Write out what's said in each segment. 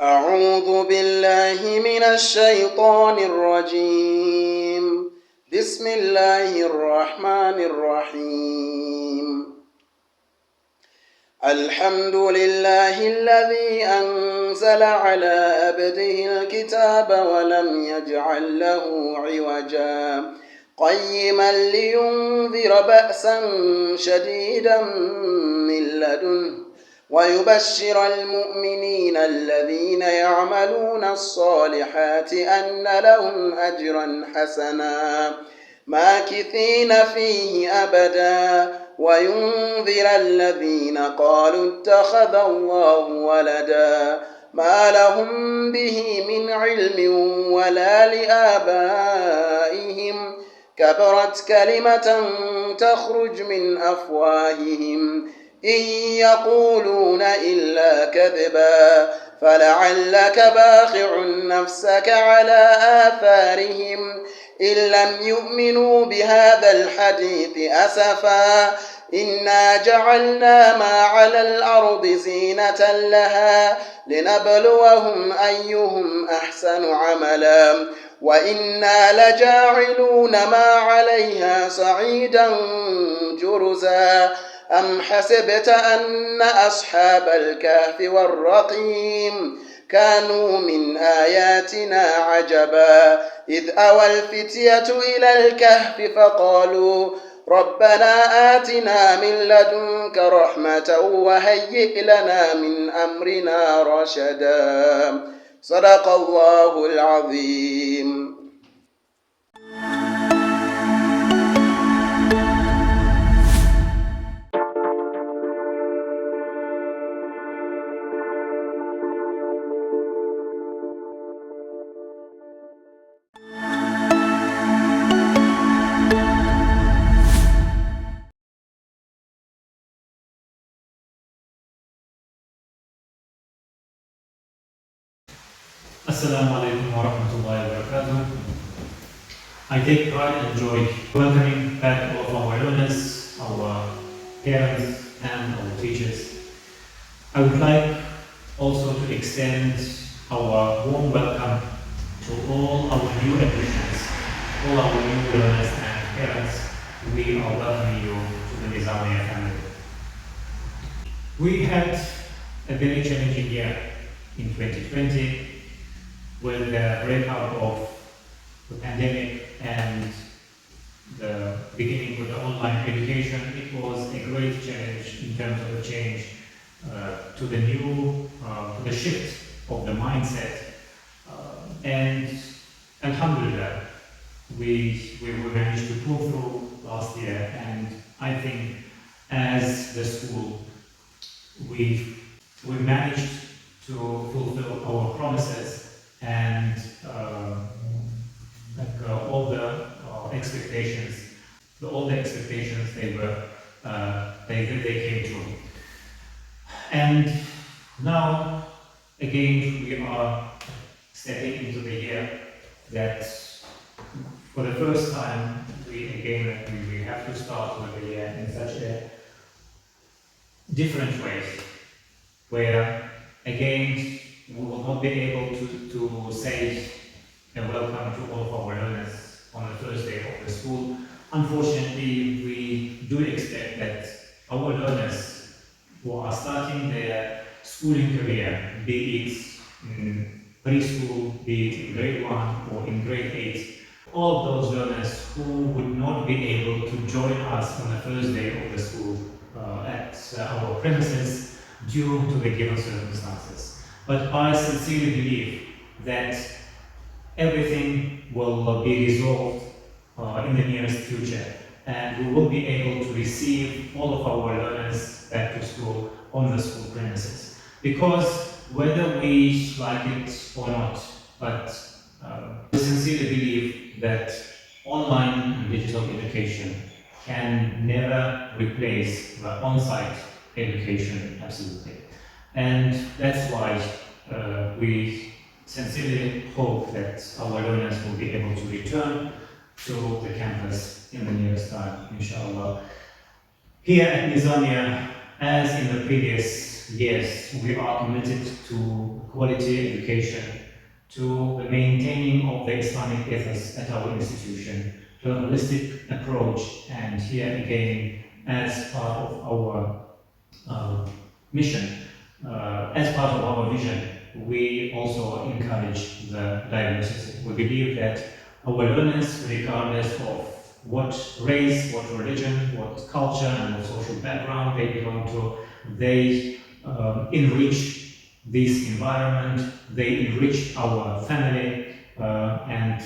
أعوذ بالله من الشيطان الرجيم. بسم الله الرحمن الرحيم. الحمد لله الذي أنزل على عبده الكتاب ولم يجعل له عوجا قيما لينذر بأسا شديدا من لدنه ويبشر المؤمنين الذين يعملون الصالحات أن لهم أجرا حسنا ماكثين فيه أبدا وينذر الذين قالوا اتخذ الله ولدا ما لهم به من علم ولا لآبائهم كبرت كلمة تخرج من أفواههم إن يقولون إلا كذبا فلعلك باخع نفسك على آثارهم إن لم يؤمنوا بهذا الحديث أسفا إنا جعلنا ما على الأرض زينة لها لنبلوهم أيهم أحسن عملا وإنا لجاعلون ما عليها صعيدا جرزا أم حسبت أن أصحاب الكهف والرقيم كانوا من آياتنا عجبا إذ أوى الفتية إلى الكهف فقالوا ربنا آتنا من لدنك رحمة وهيئ لنا من أمرنا رشدا صدق الله العظيم. Assalamu alaikum wa rahmatullahi wa barakatuh. I take pride and joy welcoming back all of our learners, our parents, and our teachers. I would like also to extend our warm welcome to all our new admissions, all our new learners and parents. We are welcoming you to the Nizamiye family. We had a very challenging year in 2020 with the breakout of the pandemic and the beginning with the online education. It was a great challenge in terms of the change to the new, to the shift of the mindset. And Alhamdulillah, we managed to pull through last year, and I think as the school, we managed to fulfill our promises and all the expectations, they came true. And now again we are stepping into the year that for the first time we have to start with the year in such a different ways, where again we will not be able to say a welcome to all of our learners on the first day of the school. Unfortunately, we do expect that our learners who are starting their schooling career, be it in preschool, be it in grade 1 or in grade 8, all of those learners who would not be able to join us on the first day of the school at our premises due to the given circumstances. But I sincerely believe that everything will be resolved in the nearest future, and we will be able to receive all of our learners back to school on the school premises. Because whether we like it or not, but we sincerely believe that online and digital education can never replace the on-site education, absolutely. And that's why we sincerely hope that our learners will be able to return to the campus in the nearest time, inshallah. Here at Nizamiye, as in the previous yes, we are committed to quality education, to the maintaining of the Islamic ethos at our institution, to a holistic approach, and here again, as part of our mission, as part of our vision, we also encourage the diversity. We believe that our learners, regardless of what race, what religion, what culture, and what social background they belong to, they enrich this environment, they enrich our family, and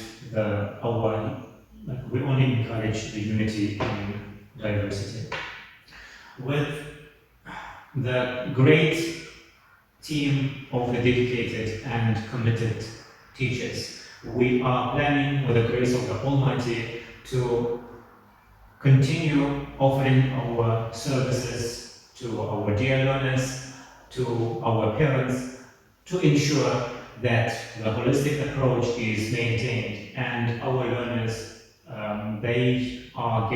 we only encourage the unity in diversity. With the great team of the dedicated and committed teachers, we are planning, with the grace of the Almighty, to continue offering our services to our dear learners, to our parents, to ensure that the holistic approach is maintained and our learners, they are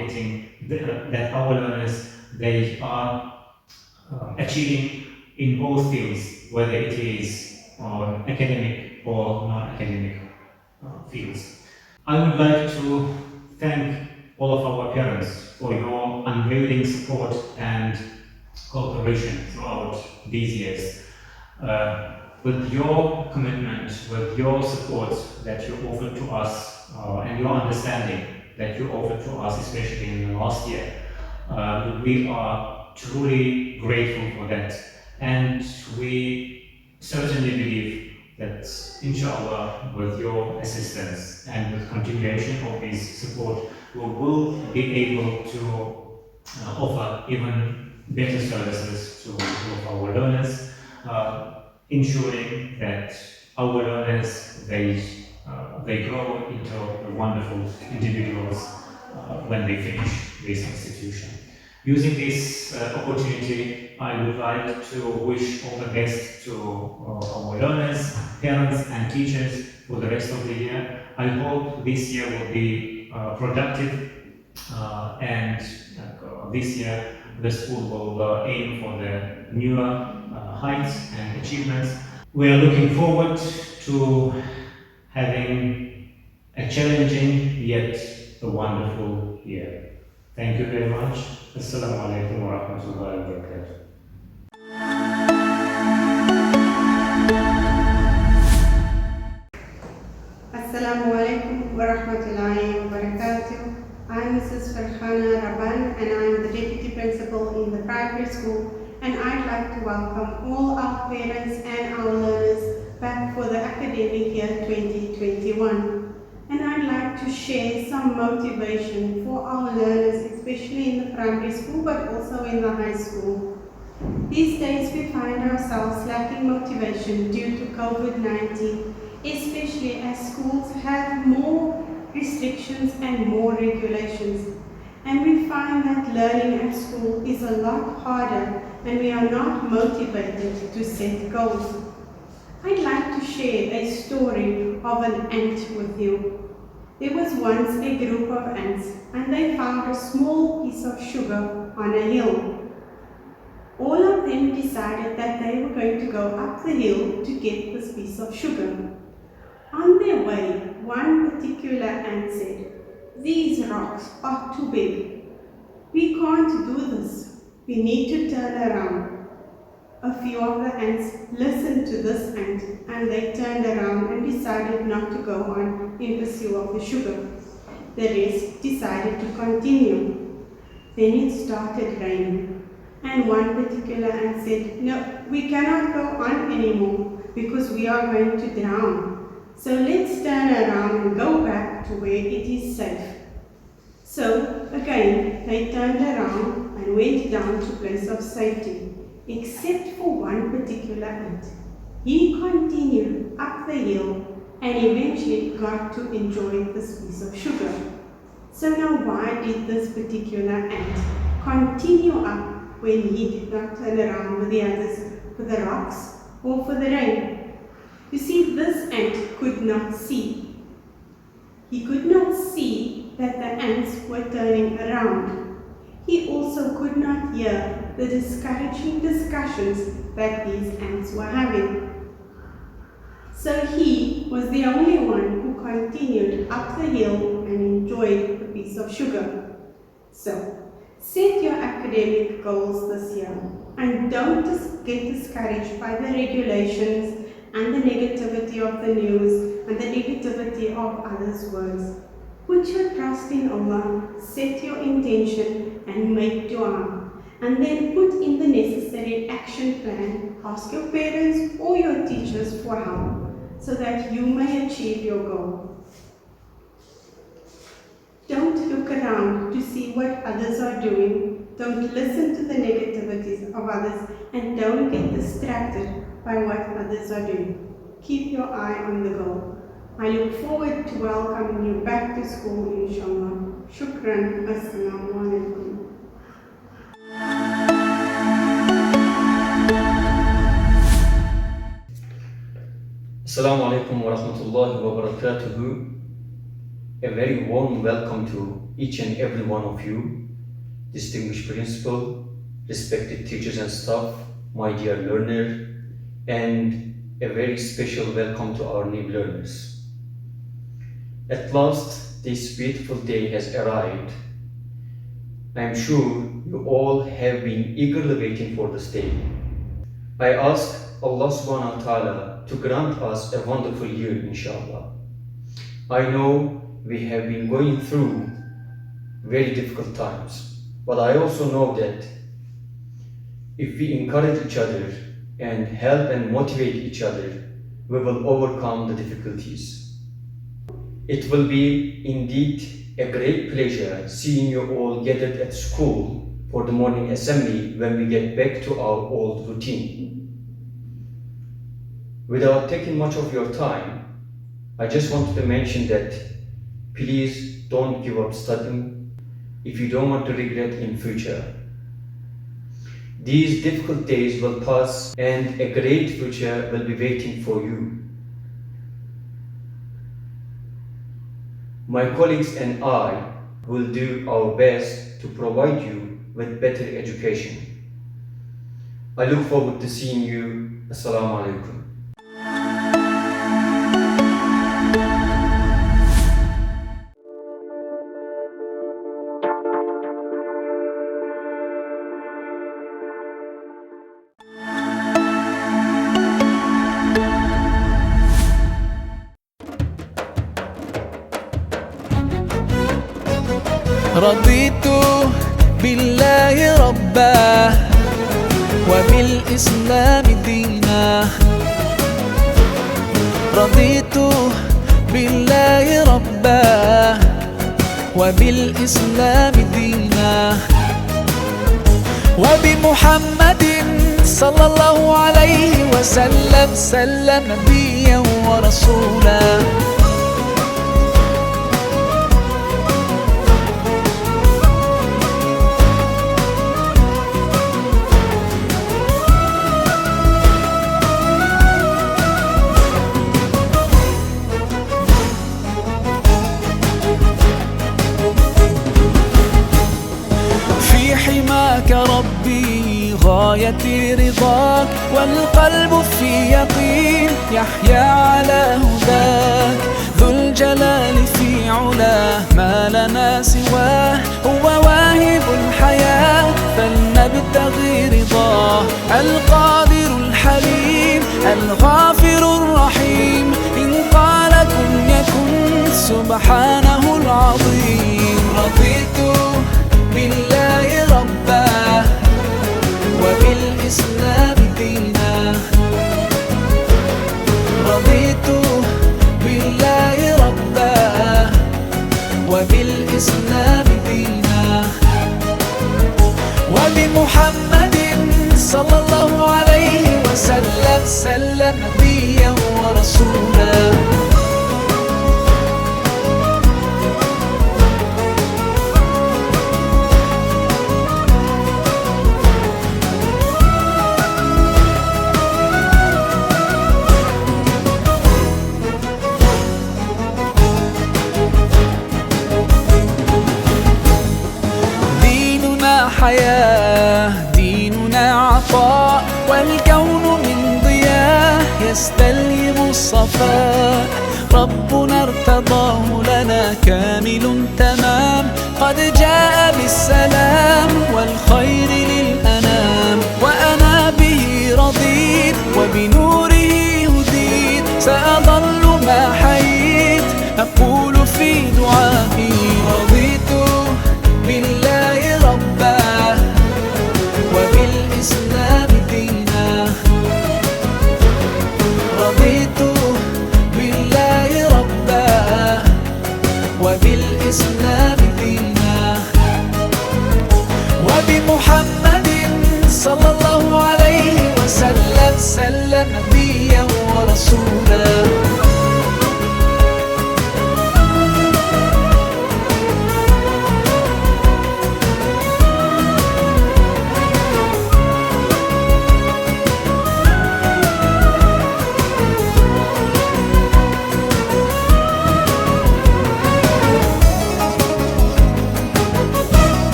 achieving in both fields, whether it is academic or non-academic fields. I would like to thank all of our parents for your unwavering support and cooperation throughout these years. With your commitment, with your support that you offered to us, and your understanding that you offered to us, especially in the last year, we are truly grateful for that. And we certainly believe that, inshallah, with your assistance and with continuation of this support, we will be able to offer even better services to our learners, ensuring that our learners, they grow into wonderful individuals when they finish this institution. Using this opportunity, I would like to wish all the best to our learners, parents and teachers for the rest of the year. I hope this year will be productive, and this year the school will aim for the newer heights and achievements. We are looking forward to having a challenging yet a wonderful year. Thank you very much. Assalamu alaikum wa rahmatullahi wa barakatuh. Assalamu alaikum wa rahmatullahi wa barakatuh. I'm Mrs. Farhana Rabban and I'm the Deputy Principal in the primary school, and I'd like to welcome all our parents and our learners back for the academic year 2021. And I'd like to share some motivation for our learners, especially in the primary school but also in the high school. These days we find ourselves lacking motivation due to COVID-19, especially as schools have more restrictions and more regulations. And we find that learning at school is a lot harder and we are not motivated to set goals. I'd like to share a story of an ant with you. There was once a group of ants and they found a small piece of sugar on a hill. All of them decided that they were going to go up the hill to get this piece of sugar. On their way, one particular ant said, "These rocks are too big. We can't do this. We need to turn around." A few of the ants listened to this ant and they turned around and decided not to go on in pursuit of the sugar. The rest decided to continue. Then it started raining and one particular ant said, "No, we cannot go on anymore because we are going to drown. So let's turn around and go back to where it is safe." So again, they turned around and went down to a place of safety. Except for one particular ant. He continued up the hill and eventually got to enjoy this piece of sugar. So now why did this particular ant continue up when he did not turn around with the others for the rocks or for the rain? You see, this ant could not see. He could not see that the ants were turning around. He also could not hear the discouraging discussions that these ants were having. So he was the only one who continued up the hill and enjoyed the piece of sugar. So, set your academic goals this year and don't get discouraged by the regulations and the negativity of the news and the negativity of others' words. Put your trust in Allah, set your intention and make dua. And then put in the necessary action plan. Ask your parents or your teachers for help so that you may achieve your goal. Don't look around to see what others are doing. Don't listen to the negativities of others and don't get distracted by what others are doing. Keep your eye on the goal. I look forward to welcoming you back to school, inshallah. Shukran. Assalamu alaikum. Assalamu alaikum wa rahmatullahi wa barakatuhu. A very warm welcome to each and every one of you, distinguished principal, respected teachers and staff, my dear learner, and a very special welcome to our new learners. At last, this beautiful day has arrived. I am sure you all have been eagerly waiting for this day. I ask Allah subhanahu wa ta'ala to grant us a wonderful year, inshallah. I know we have been going through very difficult times, but I also know that if we encourage each other and help and motivate each other, we will overcome the difficulties. It will be indeed a great pleasure seeing you all gathered at school for the morning assembly when we get back to our old routine. Without taking much of your time, I just wanted to mention that please don't give up studying if you don't want to regret in future. These difficult days will pass and a great future will be waiting for you. My colleagues and I will do our best to provide you with better education. I look forward to seeing you. Assalamu alaikum. رضيت بالله ربا وبالإسلام دينا رضيت بالله ربا وبالإسلام دينا وبمحمد صلى الله عليه وسلم نبيا ورسولا حماك ربي غايتي رضاك والقلب في يقين يحيا على هداك ذو الجلال في علاه ما لنا سواه هو واهب الحياة فلنبتغي رضاه القادر الحليم الغافر الرحيم إن قال كن يكن سبحانه العظيم رضيت بالله ربا وبالإسلام دينا رضيت بالله ربا وبالإسلام دينا وبمحمد صلى الله عليه وسلم نبيا ورسولا حياة ديننا عطاء والكون الصفاء ربنا ارتضاه لنا كامل تمام قد جاء بالسلام والخير للأنام وأنا به رضيت وبنوره هديت سأظل ما حييت أقول في دعائي رضيت بالله ربا وبالإسلام دينا رضيت بالله ربا وبالإسلام دينا وبمحمد صلى الله عليه وسلم نبيا ورسولا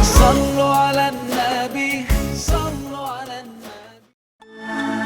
صلوا على النبي صلوا على النبي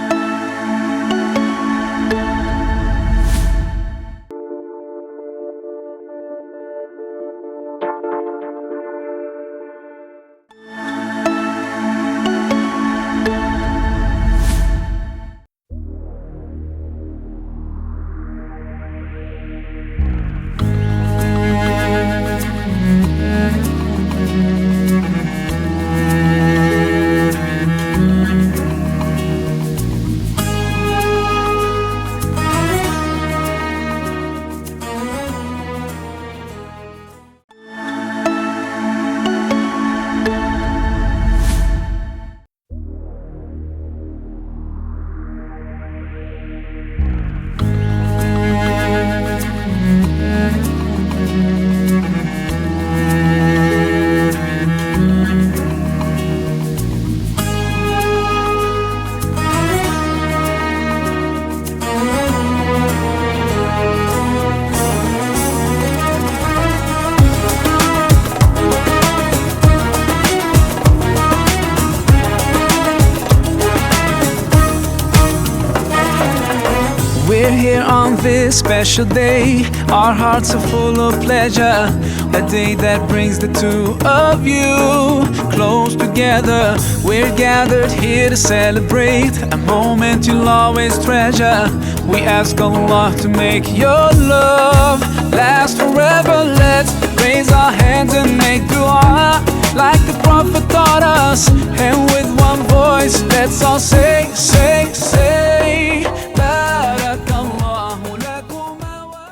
We're here on this special day. Our hearts are full of pleasure. A day that brings the two of you close together. We're gathered here to celebrate a moment you'll always treasure. We ask Allah to make your love last forever. Let's raise our hands and make dua like the Prophet taught us. And with one voice, let's all say, say, say, Barakallahu lakuma wa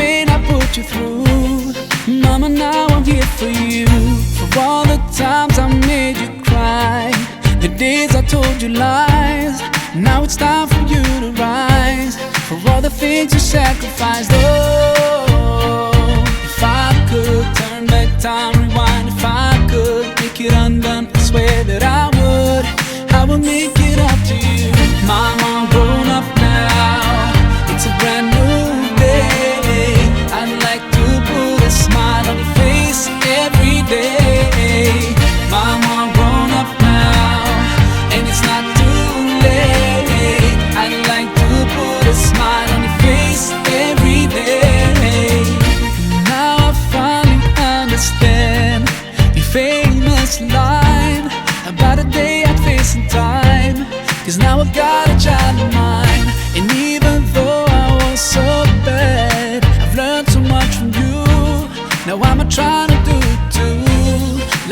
pain I put you through. Mama, now I'm here for you. For all the times I made you cry, the days I told you lies. Now it's time for you to rise. For all the things you sacrificed. Oh, if I could turn back time, rewind. If I could make it undone, I swear that I would. I will make it up to you. Mama, I'm grown up now. It's a brand new day. I'd like to put a smile on your face every day. Mama, I'm grown up now, and it's not too late. I'd like to put a smile on your face every day. Now I finally understand your famous line about a day I'd face in time. 'Cause now I've got a child of mine. And even though I was so bad, I've learned so much from you. Now I'm trying to do it too.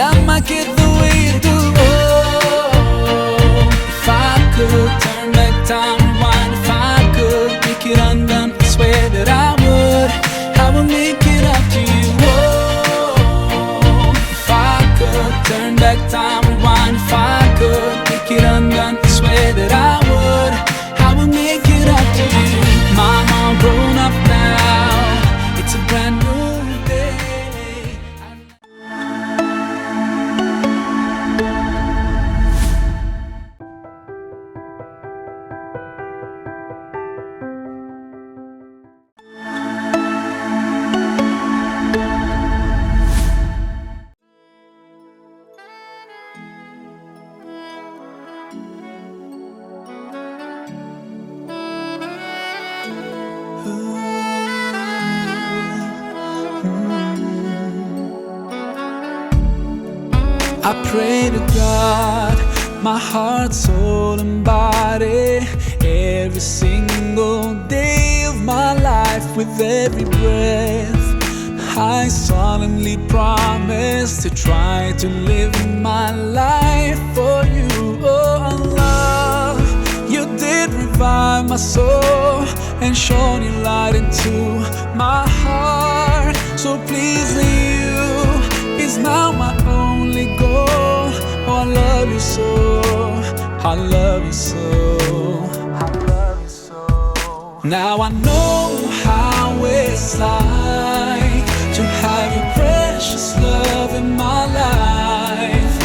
Love my kid the way you do. Oh, if I could turn back time, rewind. If I could make it undone, I swear that I would. I will make it up to you. Oh, if I could turn back time, rewind. If I could make it undone, I swear that I would. I will make it up to you. Mama, I'm grown up now. It's a brand new day. I pray to God, my heart, soul and body, every single day of my life. With every breath, I solemnly promise to try to live my life for you. Oh Allah, you did revive my soul and shone your light into my heart. So pleasing you is now my only goal. Oh, I love you so, I love you so, I love you so. Now I know how it's like to have your precious love in my life.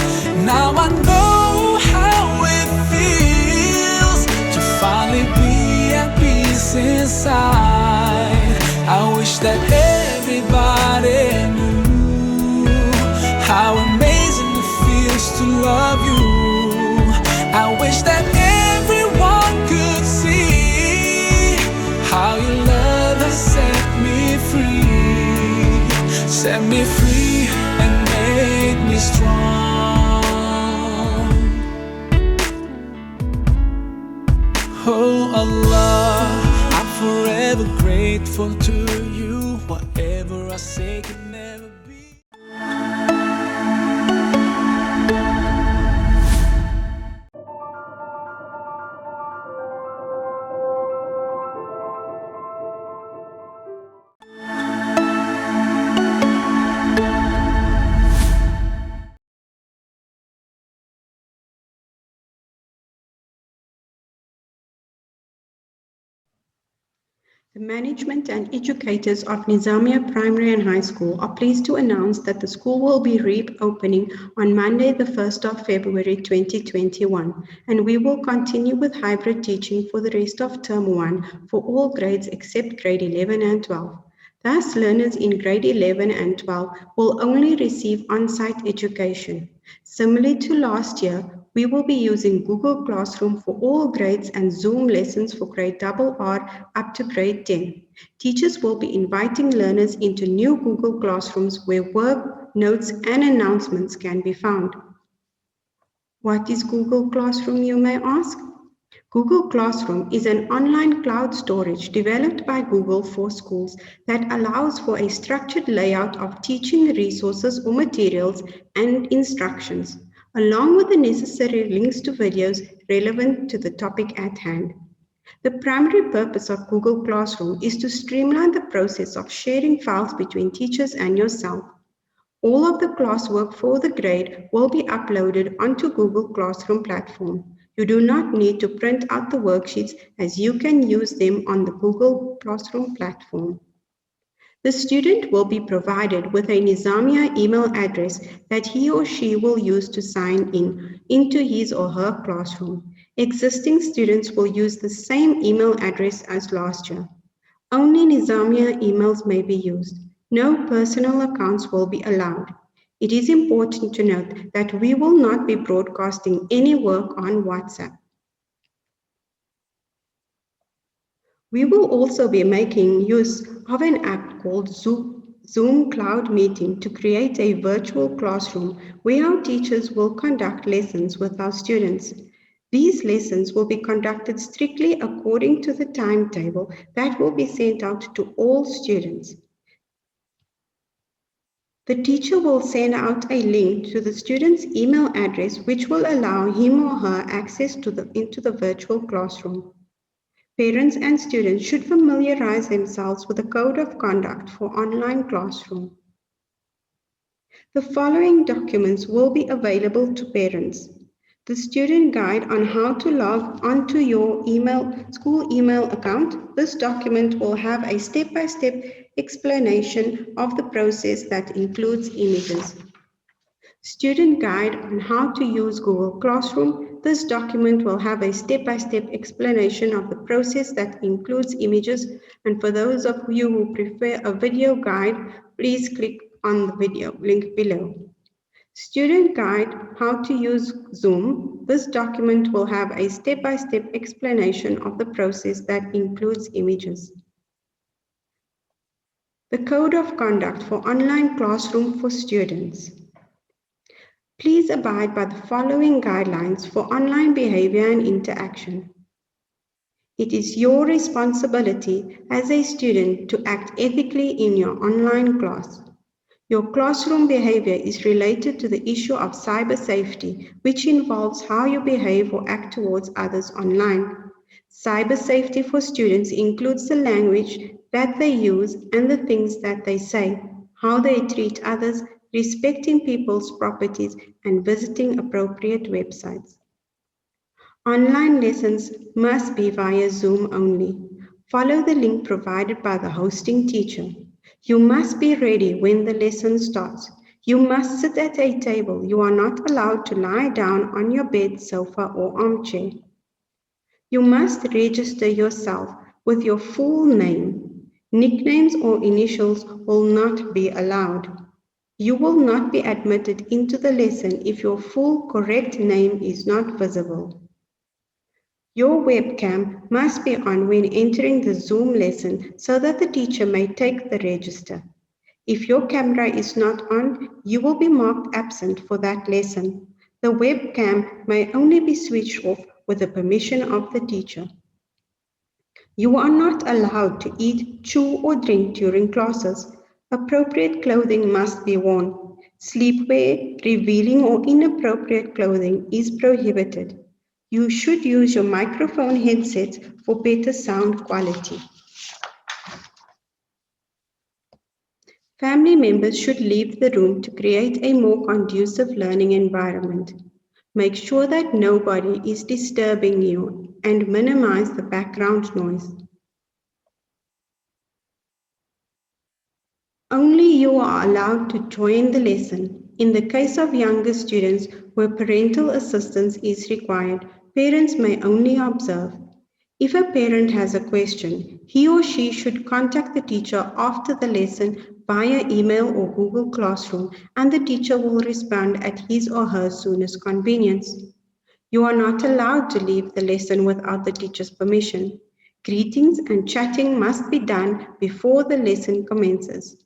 Now I know how it feels to finally be at peace inside. I wish that everybody knew how amazing it feels to love you. I wish that everyone could see how your love has set me free and made me strong. Oh Allah, I'm forever grateful to you. Whatever I say can never be. The management and educators of Nizamiye Primary and High School are pleased to announce that the school will be reopening on Monday, the 1st of February 2021, and we will continue with hybrid teaching for the rest of Term 1 for all grades except grade 11 and 12. Thus, learners in grade 11 and 12 will only receive on-site education. Similarly to last year, we will be using Google Classroom for all grades and Zoom lessons for grade RR up to grade 10. Teachers will be inviting learners into new Google Classrooms where work, notes, and announcements can be found. What is Google Classroom, you may ask? Google Classroom is an online cloud storage developed by Google for schools that allows for a structured layout of teaching resources or materials and instructions, along with the necessary links to videos relevant to the topic at hand. The primary purpose of Google Classroom is to streamline the process of sharing files between teachers and yourself. All of the classwork for the grade will be uploaded onto Google Classroom platform. You do not need to print out the worksheets as you can use them on the Google Classroom platform. The student will be provided with a Nizamiye email address that he or she will use to sign into his or her classroom. Existing students will use the same email address as last year. Only Nizamiye emails may be used. No personal accounts will be allowed. It is important to note that we will not be broadcasting any work on WhatsApp. We will also be making use of an app called Zoom Cloud Meeting to create a virtual classroom where our teachers will conduct lessons with our students. These lessons will be conducted strictly according to the timetable that will be sent out to all students. The teacher will send out a link to the student's email address which will allow him or her access into the virtual classroom. Parents and students should familiarize themselves with the code of conduct for online classroom. The following documents will be available to parents. The student guide on how to log onto your school email account. This document will have a step-by-step explanation of the process that includes images. Student guide on how to use Google Classroom. This document will have a step-by-step explanation of the process that includes images. And for those of you who prefer a video guide, please click on the video link below. Student guide how to use Zoom. This document will have a step-by-step explanation of the process that includes images. The code of conduct for online classroom for students. Please abide by the following guidelines for online behavior and interaction. It is your responsibility as a student to act ethically in your online class. Your classroom behavior is related to the issue of cyber safety, which involves how you behave or act towards others online. Cyber safety for students includes the language that they use and the things that they say, how they treat others, respecting people's properties, and visiting appropriate websites. Online lessons must be via Zoom only. Follow the link provided by the hosting teacher. You must be ready when the lesson starts. You must sit at a table. You are not allowed to lie down on your bed, sofa, or armchair. You must register yourself with your full name. Nicknames or initials will not be allowed. You will not be admitted into the lesson if your full correct name is not visible. Your webcam must be on when entering the Zoom lesson so that the teacher may take the register. If your camera is not on, you will be marked absent for that lesson. The webcam may only be switched off with the permission of the teacher. You are not allowed to eat, chew, or drink during classes. Appropriate clothing must be worn. Sleepwear, revealing, or inappropriate clothing is prohibited. You should use your microphone headsets for better sound quality. Family members should leave the room to create a more conducive learning environment. Make sure that nobody is disturbing you and minimize the background noise. Only you are allowed to join the lesson. In the case of younger students where parental assistance is required, parents may only observe. If a parent has a question, he or she should contact the teacher after the lesson via email or Google Classroom, and the teacher will respond at his or her soonest convenience. You are not allowed to leave the lesson without the teacher's permission. Greetings and chatting must be done before the lesson commences.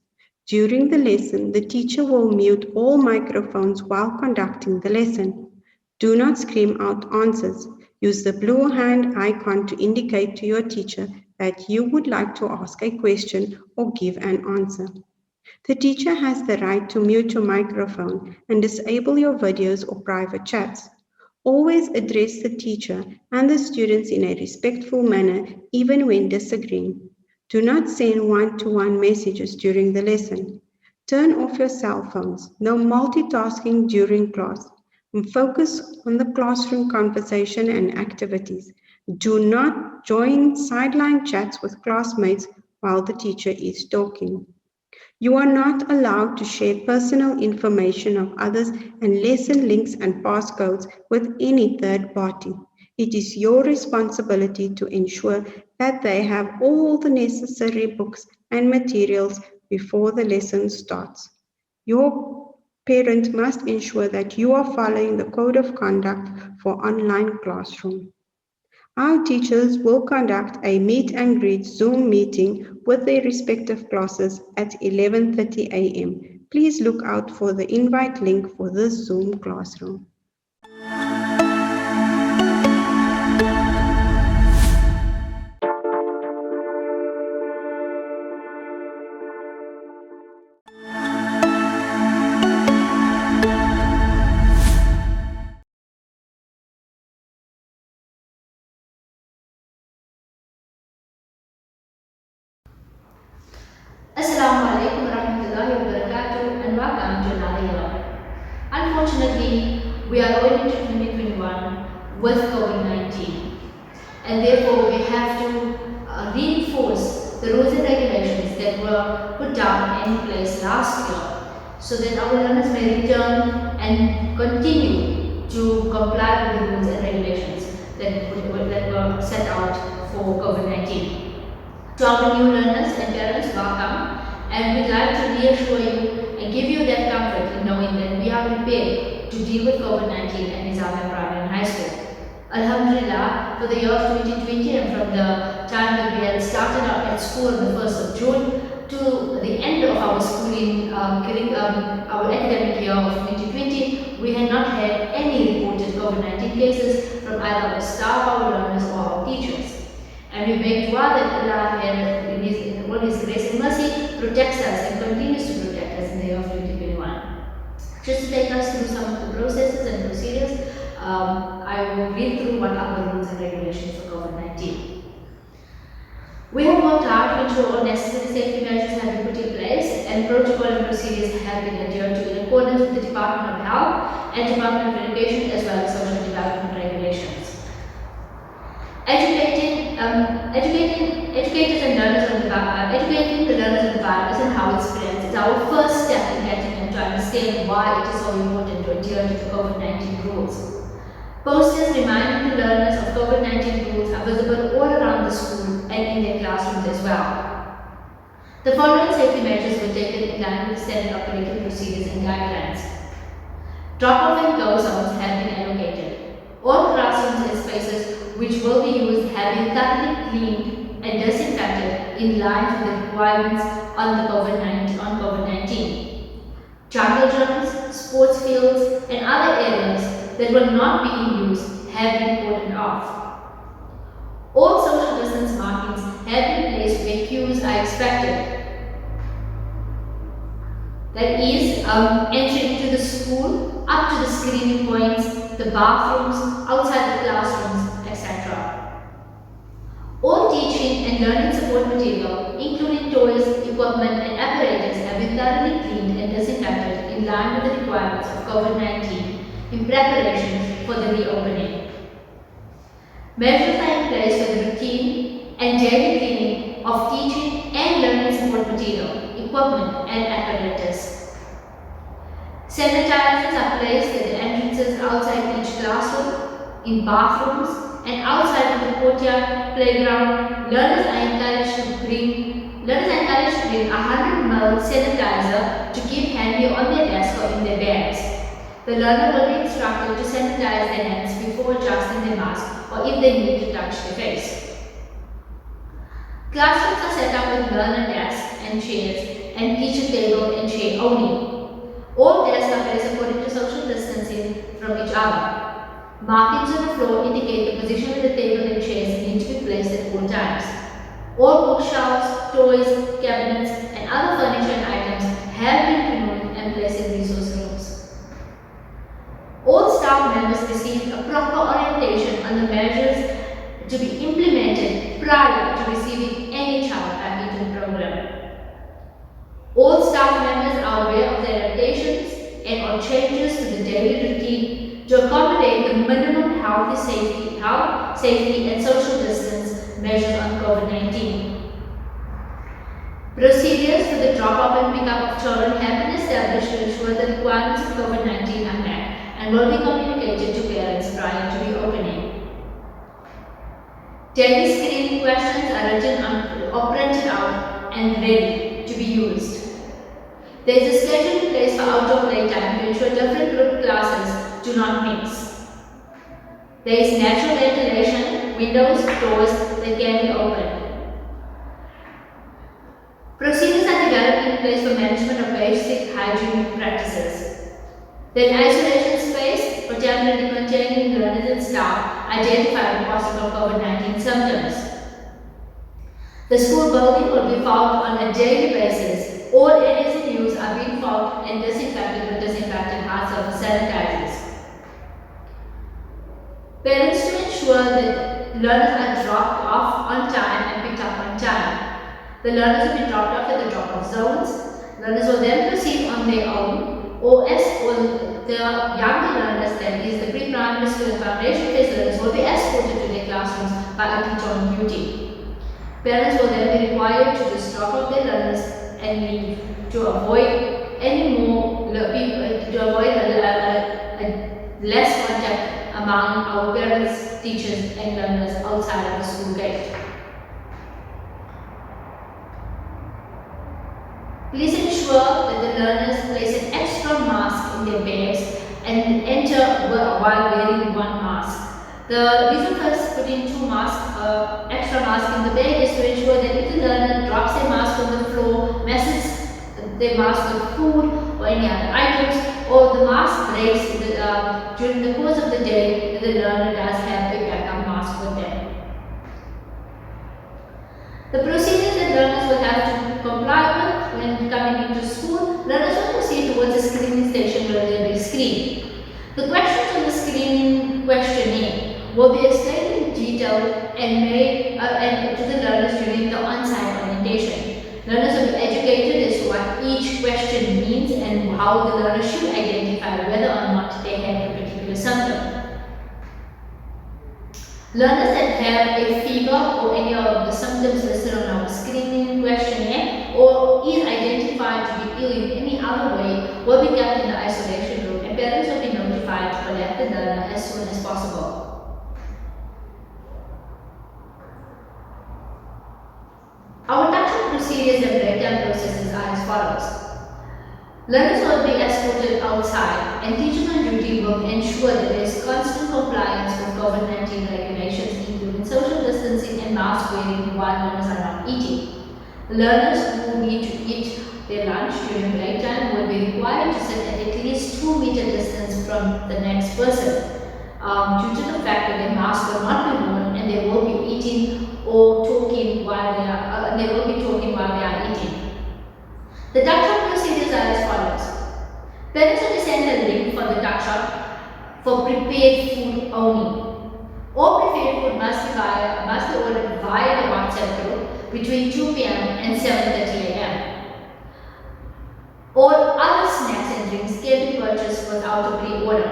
During the lesson, the teacher will mute all microphones while conducting the lesson. Do not scream out answers. Use the blue hand icon to indicate to your teacher that you would like to ask a question or give an answer. The teacher has the right to mute your microphone and disable your videos or private chats. Always address the teacher and the students in a respectful manner, even when disagreeing. Do not send one-to-one messages during the lesson. Turn off your cell phones. No multitasking during class. And focus on the classroom conversation and activities. Do not join sideline chats with classmates while the teacher is talking. You are not allowed to share personal information of others and lesson links and passcodes with any third party. It is your responsibility to ensure that they have all the necessary books and materials before the lesson starts. Your parent must ensure that you are following the code of conduct for online classroom. Our teachers will conduct a meet and greet Zoom meeting with their respective classes at 11:30 a.m. Please look out for the invite link for this Zoom classroom. Assalamu alaikum warahmatullahi wabarakatuh and welcome to another year. Unfortunately, we are going into 2021 with COVID-19 and therefore we have to reinforce the rules and regulations that were put down in place last year so that our learners may return and continue to comply with the rules and regulations that were set out for COVID-19. To our new learners and parents, welcome, and we'd like to reassure you and give you that comfort in knowing that we are prepared to deal with COVID-19 at Nizamiye Primary and High School. Alhamdulillah, for the year of 2020 and from the time that we had started out at school on the 1st of June to the end of our schooling, our academic year of 2020, we had not had any reported COVID-19 cases from either our staff, our learners or our teachers. And we beg dua that Allah in all His grace and mercy protects us and continues to protect us in the year of 2021. Just to take us through some of the processes and procedures, I will read through what are the rules and regulations for COVID-19. We have worked hard to ensure all necessary safety measures have been put in place and protocol and procedures have been adhered to in accordance with the Department of Health and Department of Education as well as Social Development regulations. Educating the learners on the virus and how it spreads is our first step in getting them to understand why it is so important to adhere to the COVID-19 rules. Posters reminding the learners of COVID-19 rules are visible all around the school and in their classrooms as well. The following safety measures were taken in line with standard operating procedures and guidelines. Drop-off and go zones have been allocated. All classrooms and spaces which will be used have been thoroughly cleaned and disinfected in line with the requirements on COVID-19. Jungle gyms, sports fields and other areas that will not be in use have been cordoned off. All social distance markings have been placed where queues are expected. That is, entry into the school, up to the screening points, the bathrooms, outside the classrooms, etc. All teaching and learning support material, including toys, equipment and apparatus have been thoroughly cleaned and disinfected in line with the requirements of COVID-19 in preparation for the reopening. Measures are in place for the routine and daily cleaning of teaching and learning support material, equipment and apparatus. Sanitizers are placed at the entrances outside each classroom, in bathrooms and outside of the courtyard, playground. Learners are encouraged to bring 100 ml sanitizer to keep handy on their desk or in their bags. The learner will be instructed to sanitize their hands before adjusting their mask or if they need to touch their face. Classrooms are set up with learner desks and chairs and teacher table and chair only. All desks are placed according to social distancing from each other. Markings on the floor indicate the position of the table and chairs need to be placed at all times. All bookshelves, toys, cabinets and other furniture and items have been removed and placed in resource rooms. All staff members received appropriate on the measures to be implemented prior to receiving any child back into the program. All staff members are aware of the adaptations and or changes to the daily routine to accommodate the minimum health, safety and social distance measures on COVID-19. Procedures for the drop-off and pick-up of children have been established to ensure the requirements of COVID-19 are met and will be communicated to parents prior to reopening. Daily screening questions are written or printed out and ready to be used. There is a schedule in place for outdoor playtime to ensure different group classes do not mix. There is natural ventilation, windows, doors that can be opened. Procedures are developed in place for management of basic hygiene practices. The isolation space for temporarily containing learners and staff identifying possible COVID-19 symptoms. The school building will be fogged on a daily basis. All areas in use are being fogged and disinfected with disinfectant hard surface sanitizers. Parents to ensure that learners are dropped off on time and picked up on time. The learners will be dropped off at the drop-off zones. Learners will then proceed on their own, or the younger learners, that is the pre-primary school and foundation phase learners, will be escorted to their classrooms by a teacher on duty. Parents will then be required to just drop off their learners and leave to avoid any more less contact among our parents, teachers, and learners outside of the school gate. Please ensure that the learners place an extra mask in their bags and enter while wearing one mask. The reason for putting extra masks in the bag is to ensure that if the learner drops their mask on the floor, messes their mask with food or any other items, or the mask breaks during the course of the day, the learner does have a backup mask with them. The procedures that learners will have to comply with when coming into school, learners will proceed towards the screening station where they will be screened. The questions on the screening questionnaire will be explained in detail and made to the learners during the on-site orientation. Learners will be educated as to what each question means and how the learner should identify whether or not they have a particular symptom. Learners that have a fever or any of the symptoms listed on our screening questionnaire or is identified to be ill in any other way will be kept in the isolation room and parents will be notified to collect the learner as soon as possible. Our touch-up procedures and breakdown processes are as follows. Learners will be escorted outside and teachers on duty will ensure that there is constant compliance with COVID-19 regulations, including social distancing and mask wearing while learners are not eating. Learners who need to eat their lunch during break time will be required to sit at least 2 meter distance from the next person due to the fact that their masks will not be worn and they will be eating or talking while they are eating. The touch-up procedures are as follows. Parents will be sent a link for the touch-up for prepared food only. All prepared food must be ordered via the WhatsApp group between 2 p.m. and 7:30 a.m. All other snacks and drinks can be purchased without a pre-order.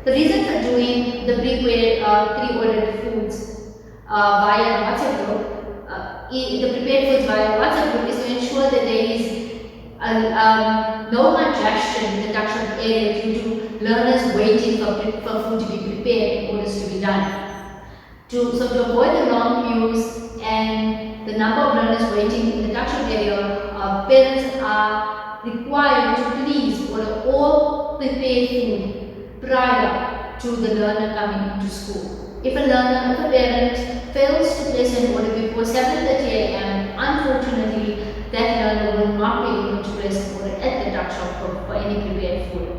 The reason for doing the pre-ordered foods via the WhatsApp group, the prepared foods via WhatsApp group, is to ensure that there is no congestion in the touch-up area due to learners waiting for food to be prepared and orders to be done. To avoid the long queues and the number of learners waiting in the touch-up area, parents are required to please order all prepared food prior to the learner coming into school. If a parent fails to place an order before 7:30 a.m., unfortunately, that learner will not be able to place an order at the touch-up for any prepared food.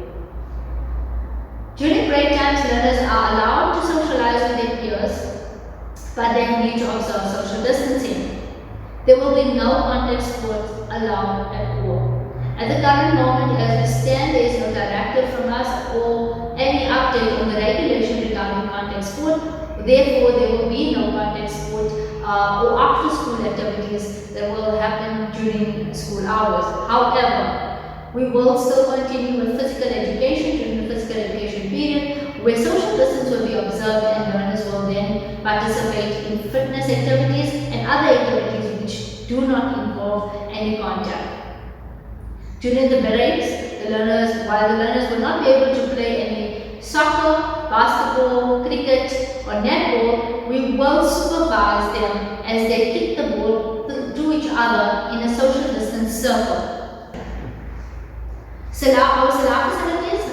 During break times, learners are allowed to socialize with their peers, but they need to observe social distancing. There will be no contact sports allowed at all. At the current moment, as we stand, there is no directive from us or any update on the regulation regarding contact sport. Therefore, there will be no contact sport or after school activities that will happen during school hours. However, we will still continue with physical education during the physical education period, where social distance will be observed and learners will then participate in fitness activities and other activities which do not involve any contact. During the breaks, while the learners will not be able to play any soccer, basketball, cricket or netball, we will supervise them as they kick the ball to each other in a social distance circle. Our Salah facilities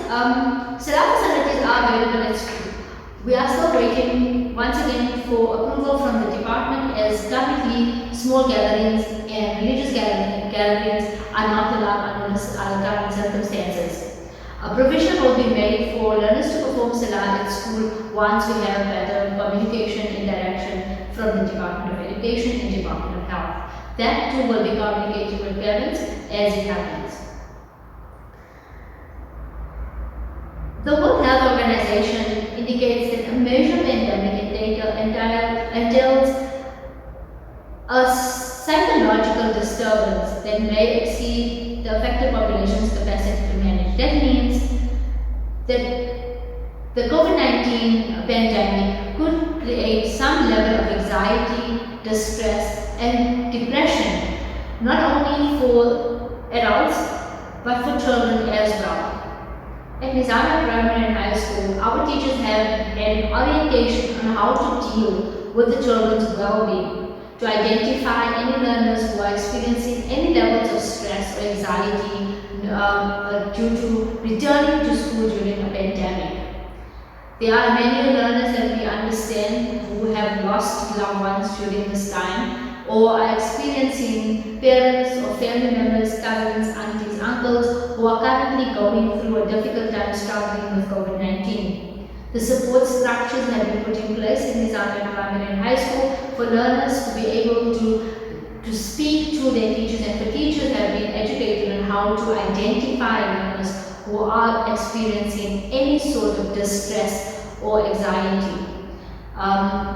are available at school. We are still waiting once again for approval from the department, as currently small gatherings and religious gatherings are not allowed under current circumstances. A provision will be made for learners to perform Salah at school once we have better communication and direction from the Department of Education and Department of Health. That too will be communicated with parents as it happens. The World Health Organization indicates that a major pandemic entails a psychological disturbance that may exceed the affected population's capacity to manage. That means that the COVID-19 pandemic could create some level of anxiety, distress, and depression, not only for adults, but for children as well. At Nizamiye Primary and High School, our teachers have an orientation on how to deal with the children's well-being, to identify any learners who are experiencing any levels of stress or anxiety due to returning to school during a pandemic. There are many learners that we understand who have lost loved ones during this time, or are experiencing parents or family members, cousins, aunties, uncles who are currently going through a difficult time struggling with COVID-19. The support structures have been put in place in Nizamiye Primary and High School for learners to be able to speak to their teachers, and for teachers have been educated on how to identify learners who are experiencing any sort of distress or anxiety.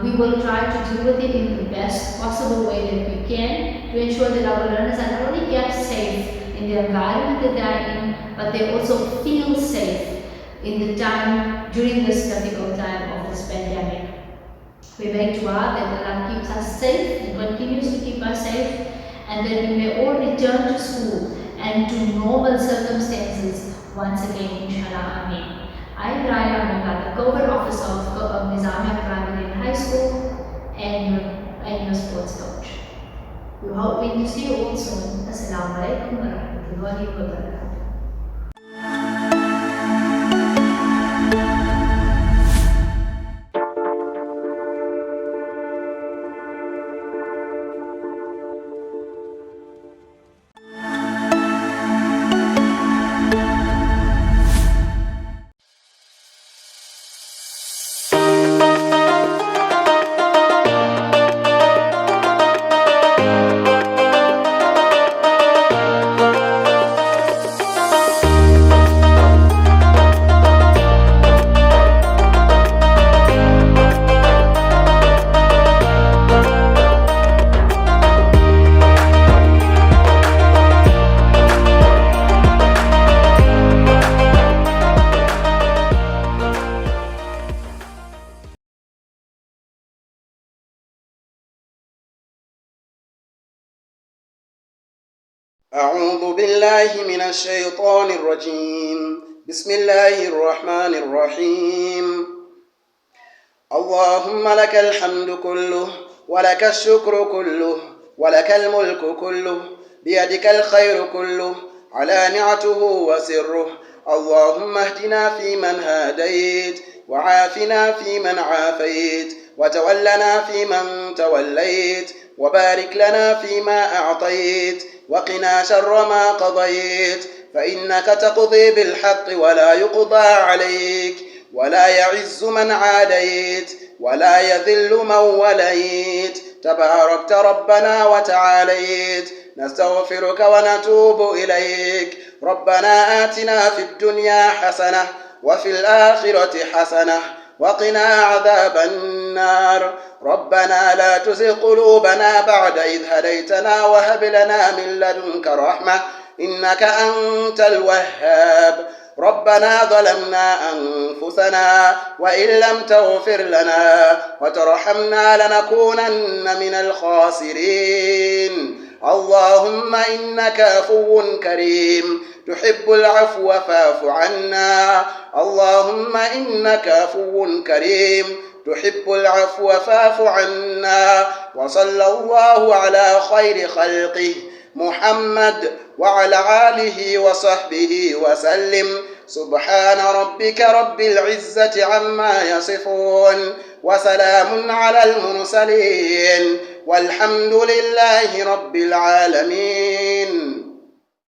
We will try to deal with it in the best possible way that we can to ensure that our learners are not only kept safe in the environment that they are in, but they also feel safe in the time during this difficult time of this pandemic. We beg dua that Allah keeps us safe and continues to keep us safe, and that we may all return to school and to normal circumstances once again, inshallah, ameen. I am Raya Mokha, the COVID officer of Nizamiye Primary and High School, and your sports coach. We hope to see you all soon. Assalamu alaikum wa rahmatullahi wa barakatuh. أعوذ بالله من الشيطان الرجيم. بسم الله الرحمن الرحيم. اللهم لك الحمد كله ولك الشكر كله ولك الملك كله بيدك الخير كله علانيته وسره. اللهم اهدنا فيمن هاديت وعافنا فيمن عافيت وتولنا فيمن توليت وبارك لنا فيما أعطيت وقنا شر ما قضيت، فإنك تقضي بالحق ولا يقضى عليك ولا يعز من عاديت ولا يذل من وليت. تباركت ربنا وتعاليت. نستغفرك ونتوب إليك. ربنا آتنا في الدنيا حسنة وفي الآخرة حسنة وقنا عذاب النار. ربنا لا تزغ قلوبنا بعد إذ هديتنا وهب لنا من لدنك رحمة إنك أنت الوهاب. ربنا ظلمنا أنفسنا وإن لم تغفر لنا وترحمنا لنكونن من الخاسرين. اللهم إنك عفو كريم تحب العفو فاعف عنا. اللهم إنك عفو كريم تحب العفو فاعف عنا. وصلى الله على خير خلقه محمد وعلى آله وصحبه وسلم. سبحان ربك رب العزة عما يصفون وسلام على المرسلين والحمد لله رب العالمين.